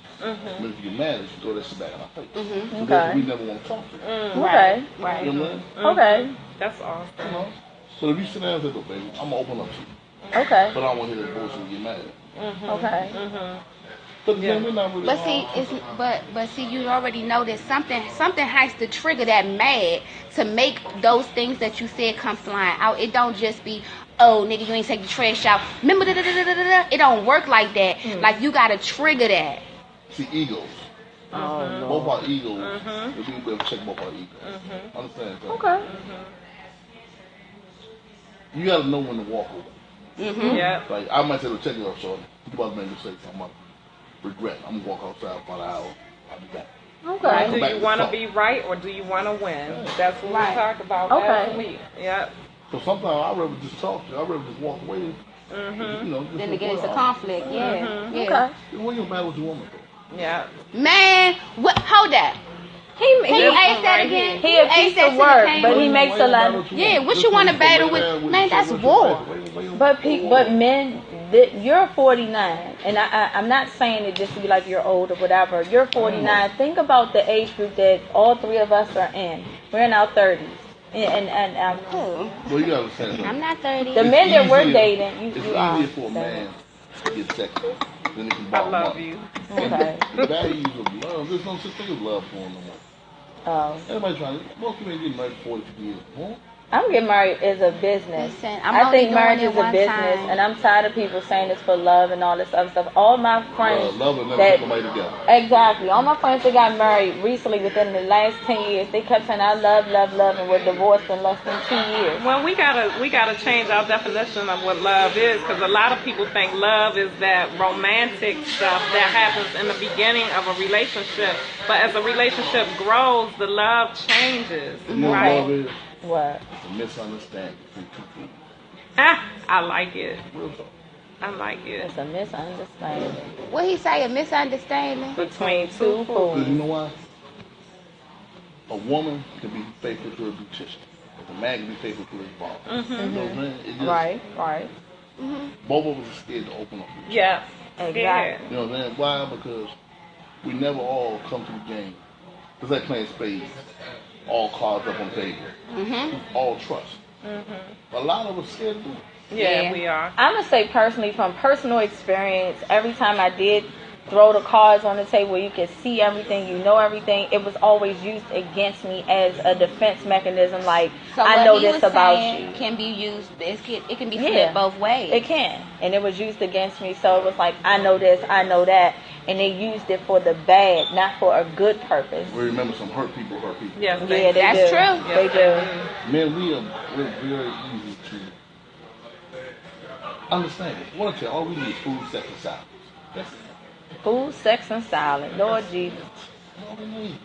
when you get mad, she throw that shit back in our face. So therefore, we never want to talk to her. Okay. Right. You know what I mean? Okay. That's awesome. You know? So if you sit down and say, look, baby, I'm going to open up to you. Okay. But I don't want to hear that bullshit and get mad. Okay. But then we're not really But see, but see, you already know that something has to trigger that mad to make those things that you said come flying out. It don't just be, oh nigga, you ain't take the trash out. Remember, it don't work like that. Like you gotta trigger that. See, egos. Both our egos. If we better check both our egos. Understand? So Okay. you got to know when to walk away. Yeah. Like, I might say, well, check it out, shorty. You about to make me say something about regret. I'm going to walk outside for an hour. I'll be back. Okay. Do back you to want to talk. be right or do you want to win? That's what Right. we talked about Okay. last week. Yep. So sometimes I'd rather just talk to you. I'd rather just walk away. You know, just Then to get into walk. conflict, yeah. Okay. When you're mad with your woman, though. Yeah. Man, hold that. He asked that again. He a piece of work, but he makes a lot. Yeah, what you wanna battle with? Man, that's war. But men, you're 49, and I'm not saying it just to be like you're old or whatever. You're 49. Think about the age group that all three of us are in. We're in our 30s, and Who? Well, you got to understand something. I'm not 30. the men that we're dating, It's you are. easier for a man to get sexy than it can I borrow love money. you. Okay. The values of love, there's no such thing as love for no more. Oh. Everybody trying to, most people ain't getting married 40, 50 years. Huh? I'm getting married as a business. Listen, I'm I only think doing marriage it is a one business, time. and I'm tired of people saying it's for love and all this other stuff. All my friends Love will never that put nobody together. exactly, all my friends that got married recently within the last 10 years, they kept saying I love, and were divorced in less than 2 years. Well, we gotta change our definition of what love is, because a lot of people think love is that romantic stuff that happens in the beginning of a relationship. But as a relationship grows, the love changes, You know what right? love is? What? It's a misunderstanding between two people. I like it. Real talk. I like it. It's a misunderstanding What he say? A misunderstanding? between two Because fools. you know why? A woman can be faithful to her beautician. But a man can be faithful to his boss. You know what I'm saying? It just, Right. Both of us are scared to open up. Yeah. Exactly. You know what I'm saying? Why? Because we never all come to the game. It's like playing spades. All cards up on the table. All trust. A lot of us scared to do it. Yeah, we are. I'm gonna say personally, from personal experience, every time I did throw the cards on the table where you could see everything, you know everything, it was always used against me as a defense mechanism. Like, So I what know he this was about saying you. can be used. It can be Yeah. flipped both ways. It can, and it was used against me. So it was like, I know this, I know that, and they used it for the bad, not for a good purpose. We remember some hurt people hurt people. Yes, Yeah, they That's do. true. They do. Men, we're very easy to understand it. What I'm saying, all we need is food, sex, and silence. That's it. Food, sex, and silence. Lord Jesus. That's all we need.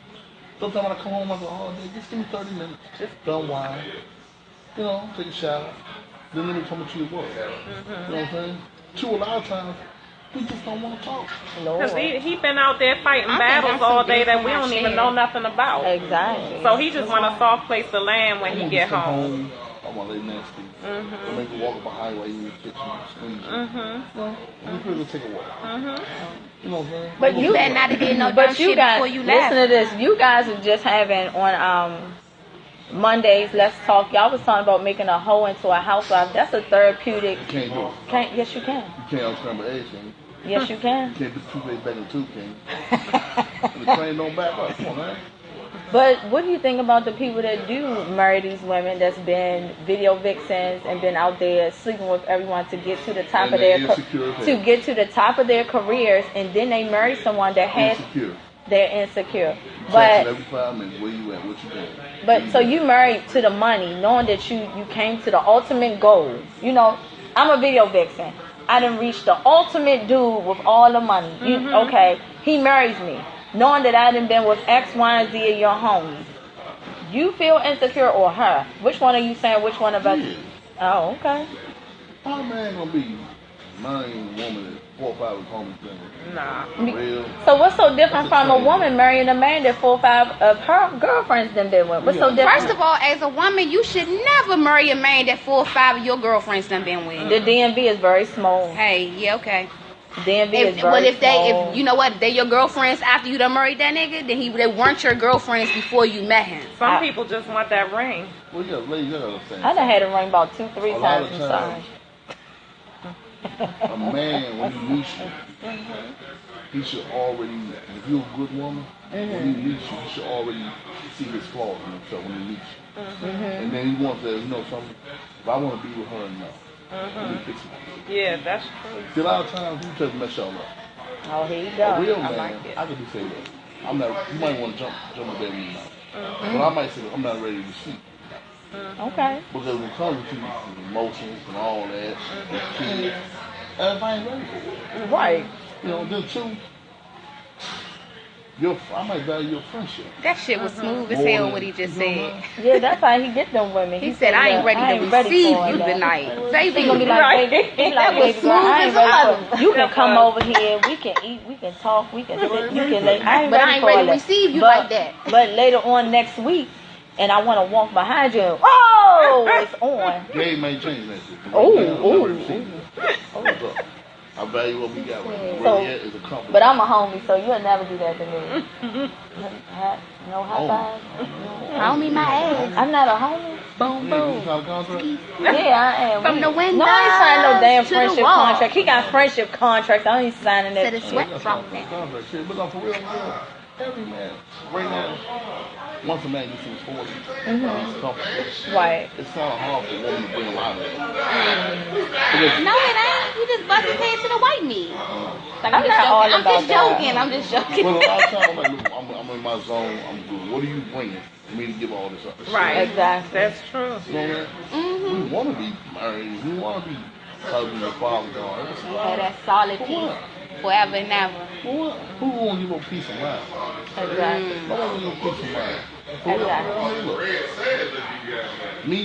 Sometimes when I come home, I go, oh, just give me 30 minutes. Just don't whine. You know, take a shower. Then let me come to your work. You know what I'm saying? Two, a lot of times, we just don't want to talk. Lord. Because he been out there fighting I think battles that's all some day good that for we my don't even share. know nothing about. Exactly. So he just want a soft place to land when he get come home. I want to lay nasty. I make you walk up behind while you in the kitchen and scream. Well, we could take a walk. You know what I'm saying? But you better not have did no dumb But you shit guys, before you listen left. to this. You guys are just having on Mondays, let's talk. Y'all was talking about making a hoe into a housewife. That's a therapeutic. You can't do it. Yes, you can. You can't unscramble eggs, can you? Yes, you can. You can't put toothpaste back in the tube, can you? The train don't back up. Come on, man. But what do you think about the people that do marry these women that's been video vixens and been out there sleeping with everyone to get to the top And of they're their insecure. to get to the top of their careers, and then they marry someone that has Insecure. they're insecure. Texting But every 5 minutes. Where you at? What you doing? but so you married to the money, knowing that you came to the ultimate goal. You know, I'm a video vixen. I done reached the ultimate dude with all the money. Okay, he marries me, knowing that I done been with X, Y, and Z of your homies. You feel insecure or her? Which one are you saying? Which one of us? Yeah. Oh, okay. How a man gonna be marrying a woman that 4 or 5 is homies? Nah. Real. So what's so different That's from a crazy. woman marrying a man that 4 or 5 of her girlfriends done been with? What's so different? First of all, as a woman, you should never marry a man that 4 or 5 of your girlfriends done been with. The DMV is very small. Hey, yeah, okay. DMV is very Well, if small. if you know what, they your girlfriends after you done married that nigga, then they weren't your girlfriends before you met him. Some people just want that ring. Well, you got ladies, you gotta understand. I done had it ring about 2-3 A lot times. of I'm sorry. times, a man, when he meets you, he should already, if you're a good woman, when he meets you, he should already see his flaws in himself when he meets you. And then he wants to, you know, something, if I want to be with her enough, let me fix it. Yeah, that's true. See, a lot of times, you just mess y'all up. Oh, here you A go. real I man, like it. I could just say that. I'm not, you might want to jump in bed with me now. But I might say, I'm not ready to sleep. Okay. Because when it comes to emotions and all that, and kids, if I ain't ready for it. Right. You know, then too, I might value your friendship. That shit was smooth as hell what he just said. Yeah, that's how he get them women. He said, I ain't ready to receive you tonight. Baby, He gonna be like, right. baby, he like, That was baby girl, I ain't smooth as ready hell. for you can come over here, we can eat, we can talk, we can sit, you can lay. I ain't But ready I ain't for ready all to that. receive you But- like that. But later on next week, and I want to walk behind you. And, oh, it's on. Game may change that shit. Ooh, Right now, I'm ooh, not ready to see it. What's up? I value what we got right now. So- Where we at is a company. But I'm a homie, so you'll never do that to me. No high five. I don't mean my ass. I'm not a homie. Boom, Yeah, you boom. sign a contract? Yeah, I am. From the windows No, I ain't signing no damn to the friendship wall. contract. He got friendship contracts. I ain't signing To the that. sweat That's drop not down. contract shit. But no, for real, every man, right now, once a man gets to his 40s, he's comfortable. Right. It's kind of hard for a woman to bring a lot of it. Because No, it ain't. You just bust his head to the white meat. Like, I'm not all I'm about just that. joking. I'm just joking. well, a lot of times I'm like, look, I'm in my zone. I'm good. What are you bringing for me to give all this up? Right. Exactly. That's true. You know what I mean? We want to be married. We want to be husband and father. Yeah, that's solid For peace. what? Forever and ever. For what? Who won't give up peace of mind? Exactly. Nobody give up peace of mind. For real. Exactly. I mean, look, me,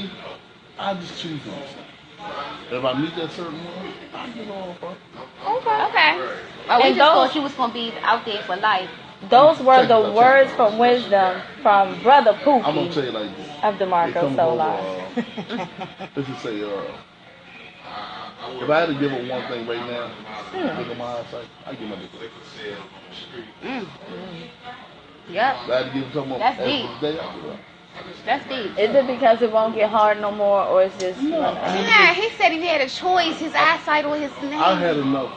I just choose myself. If I meet that certain one, I get all for it. Okay. Well, we And just those- thought you was going to be out there for life. Those were the words from wisdom from Brother I'm gonna Pookie tell you like this. of It DeMarco comes Solar. over, let's just say, if I had to give her one thing right now, look at my eyesight, I give my dick. Yep. If I had to give her something That's else deep. today, I give her. That's deep. Is it because it won't get hard no more, or it's just? Yeah, he said if he had a choice, his eyesight or his name. I had enough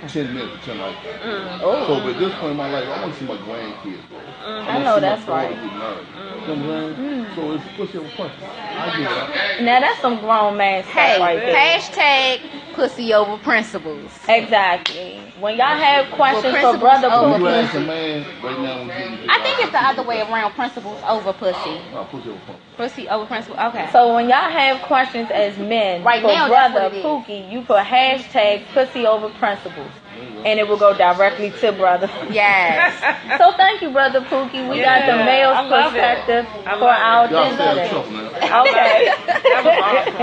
for 10 minutes, 10 like that. So at this point in my life, I want to see my grandkids grow. I know that's right. Get married. You know what I'm saying? So it's pussy over punch. I give it up. Now that's some grown man stuff Hey, right there. hashtag pussy over principles. Exactly. When y'all have questions Well, for Brother principles When you Pookie, ask a man right now, when you I think it's the other way around. Principles over pussy. No, pussy over punch. Pussy over principle. Okay. so when y'all have questions as men Right for now, that's Brother what it is. Pookie, you put hashtag pussy over principles. And it will go directly to Brother. Yes. So thank you, Brother Pookie. We got the Yeah, male's I love it. perspective I for love our it. Y'all stay out of business. trouble now. Okay. That was awesome.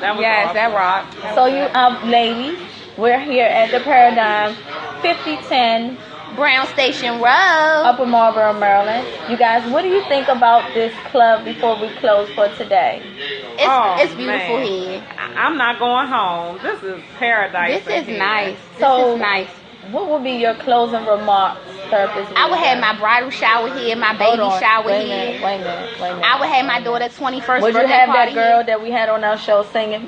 That was Yes, awesome. that rock. So you ladies, we're here at the Paradigm 5010 Brown Station Road. Upper Marlboro, Maryland. You guys, what do you think about this club before we close for today? It's beautiful man. here. I'm not going home. This is paradise. This is in here. nice. So- This is nice. What would be your closing remarks, therapist? I would have my bridal shower here, my baby shower Wait a here. minute. I would have my daughter's 21st Would birthday you have party that girl here. that we had on our show singing?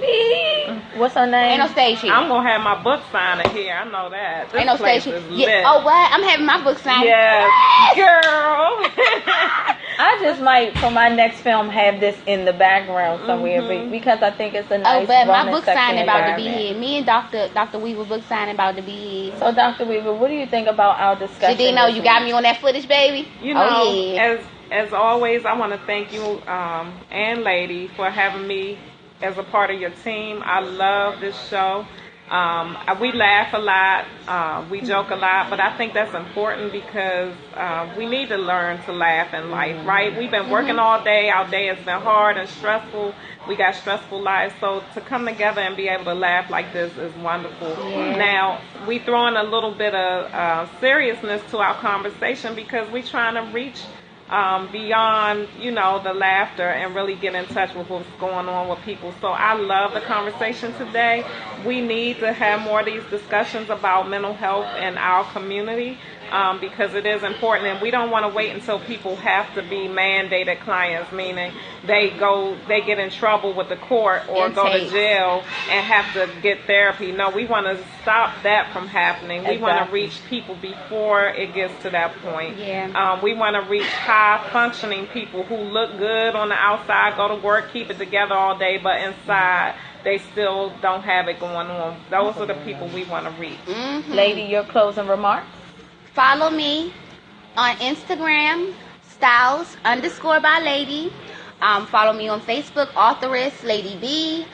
What's her name? Ain't no stage here. I'm gonna have my book signing here. I know that. This Ain't no place stage is here. lit. Oh, what? I'm having my book signed. Yes, girl. I just might, for my next film, have this in the background somewhere because I think it's a nice. Oh, but my bonus book section signing about to be environment. here. Me and Dr. Weaver book signing about to be here. So, Dr. Weaver, what do you think about our discussion? Jadino, this you got week? me on that footage, baby? You know, Oh, yeah. as always, I want to thank you and Lady for having me as a part of your team. I love this show. We laugh a lot, we joke a lot, but I think that's important because we need to learn to laugh in life, right? We've been working all day. Our day has been hard and stressful. We got stressful lives, so to come together and be able to laugh like this is wonderful. Yeah. Now, we throw in a little bit of seriousness to our conversation because we're trying to reach beyond, the laughter and really get in touch with what's going on with people. So I love the conversation today. We need to have more of these discussions about mental health in our community because it is important, and we don't want to wait until people have to be mandated clients, meaning they get in trouble with the court or go to jail and have to get therapy. No, we want to stop that from happening. Exactly. We want to reach people before it gets to that point. Yeah. We want to reach high-functioning people who look good on the outside, go to work, keep it together all day, but inside they still don't have it going on. Those are the people we want to reach. Mm-hmm. Lady, your closing remarks? Follow me on Instagram, styles_by_lady. Follow me on Facebook, authoress Lady B.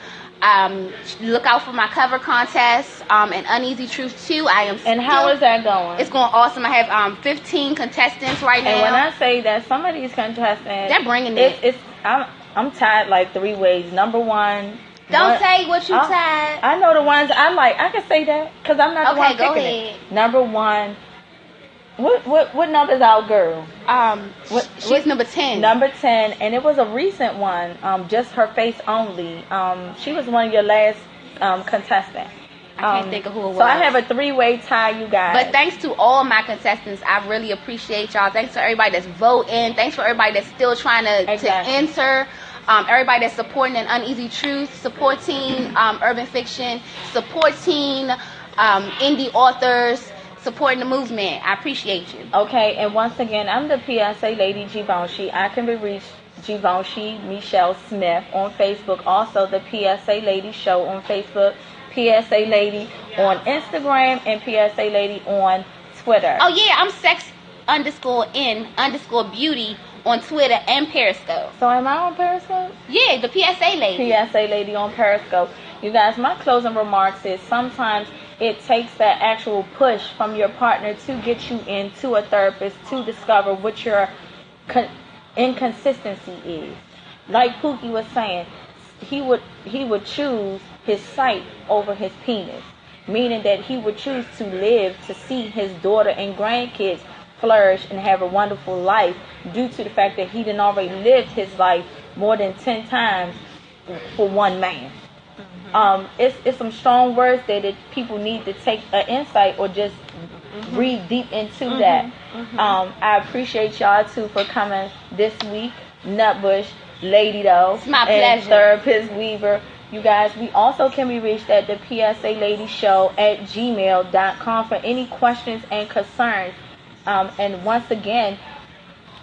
Look out for my cover contest and Uneasy Truth 2. And how is that going? It's going awesome. I have 15 contestants right now. And when I say that, some of these contestants, they're bringing it. I'm tied like 3 ways. Number one. Don't say what you tied. I know the ones I like. I can say that because I'm not the one go picking ahead. it. Number one. What number's our girl? She's number 10. Number 10, and it was a recent one. Just her face only. She was one of your last contestants. I can't think of who it was. So I have a 3-way tie, you guys. But thanks to all my contestants, I really appreciate y'all. Thanks to everybody that's voting. Thanks for everybody that's still trying to enter. Everybody that's supporting an Uneasy Truth, supporting urban fiction, supporting indie authors, supporting the movement. I appreciate you. Okay, and once again, I'm the PSA Lady Givenchy. I can be reached Givenchy Michelle Smith on Facebook. Also, the PSA Lady Show on Facebook, PSA Lady on Instagram, and PSA Lady on Twitter. Oh yeah, I'm sex_in_beauty on Twitter and Periscope. So am I on Periscope? Yeah, the PSA Lady. PSA Lady on Periscope. You guys, my closing remarks is sometimes it takes that actual push from your partner to get you into a therapist to discover what your inconsistency is. Like Pookie was saying, he would choose his sight over his penis, meaning that he would choose to live to see his daughter and grandkids flourish and have a wonderful life due to the fact that he didn't already lived his life more than 10 times for one man. It's some strong words that people need to take an insight or just read deep into that. I appreciate y'all too for coming this week. Nutbush, Lady Doe, it's my and pleasure. Therapist Weaver. You guys, we also can be reached at the PSA Lady Show at gmail.com for any questions and concerns. And once again,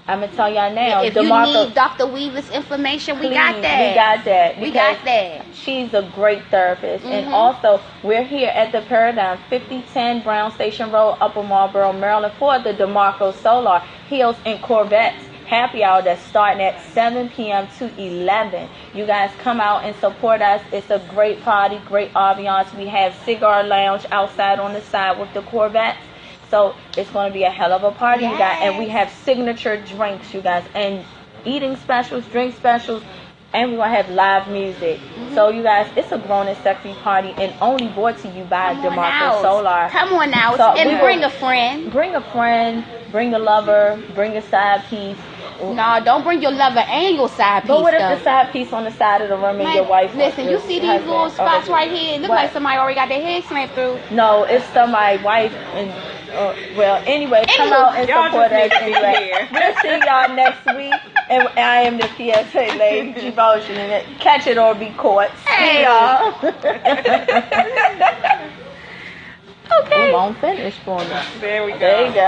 I'm going to tell y'all now. If you need Dr. Weaver's information, we got that. We got that. We got that. She's a great therapist. And also, we're here at the Paradigm, 5010 Brown Station Road, Upper Marlboro, Maryland, for the DeMarco Solar Heels and Corvettes happy hour that's starting at 7 p.m. to 11. You guys come out and support us. It's a great party, great ambiance. We have cigar lounge outside on the side with the Corvettes. So it's going to be a hell of a party, you guys. And we have signature drinks, you guys, and eating specials, drink specials, and we're going to have live music. So, you guys, it's a grown and sexy party and only brought to you by DeMarco Solar. Come on now. So and bring a friend. Bring a friend, bring a lover, bring a side piece. No, don't bring your lover and your side piece. But what if though? the side piece on the side of the room and Man, your wife? listen, you see these little spots right here? It look like somebody already got their head slammed through. No, it's somebody's wife. And well, anyway, come Anywho, out and y'all support just us need to be anyway. here. We'll see y'all next week. And I am the PSA Lady Devotion. And catch it or be caught. See y'all. Okay. We won't finish for me. There we go. There you go.